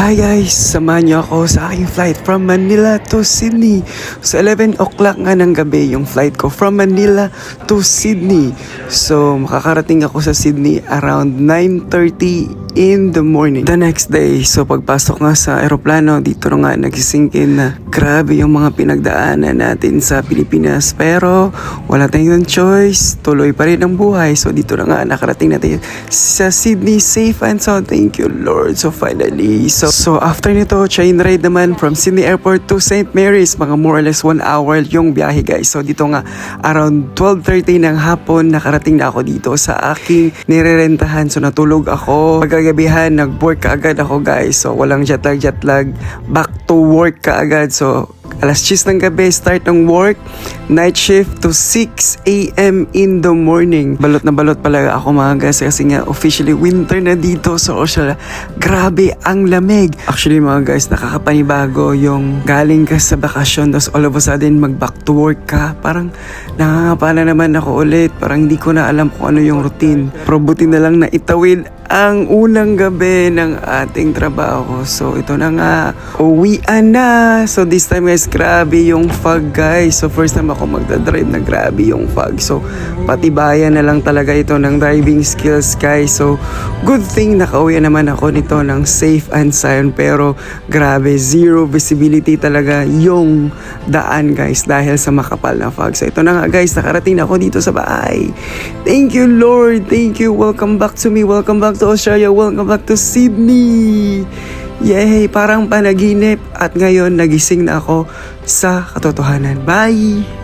Hi guys! Samahan niyo ako sa aking flight from Manila to Sydney. So 11 o'clock nga ng gabi yung flight ko from Manila to Sydney. So makakarating ako sa Sydney around 9:30 in the morning. The next day, so pagpasok nga sa aeroplano, dito na nga nagisink in na grabe yung mga pinagdaanan natin sa Pilipinas. Pero wala tayong choice, tuloy pa rin ang buhay. So dito na nga nakarating natin sa Sydney safe and sound. Thank you Lord. So finally, So after nito, train ride naman from Sydney Airport to St. Mary's. Mga more or less 1 hour yung biyahe guys. So dito nga, around 12:30 ng hapon, nakarating na ako dito sa aking nirerentahan. So natulog ako. Pagkagabihan, nag-work kaagad ako guys. So walang jet lag. Back to work kaagad. So alas 10 ng gabi, start ng work. Night shift to 6 a.m. in the morning. Balot na balot pala ako mga guys kasi nga officially winter na dito. So grabe ang lamig. Actually mga guys, nakakapanibago yung galing ka sa bakasyon tapos all of a sudden mag back to work ka. Parang nangangapa na naman ako ulit. Parang hindi ko na alam kung ano yung routine. Pero buti na lang na itawid ang unang gabi ng ating trabaho. So ito na nga, uwian na. So this time guys, grabe yung fog guys. So first time ako magdadrive na grabe yung fog. So patibayan na lang talaga ito ng driving skills guys. So good thing nakauwi naman ako nito ng safe and sound. Pero grabe, zero visibility talaga yung daan guys dahil sa makapal na fog. So ito na nga guys, nakarating na ako dito sa bahay. Thank you Lord, thank you. Welcome back to me, welcome back to Australia, welcome back to Sydney. Yay, parang panaginip at ngayon nagising na ako sa katotohanan. Bye!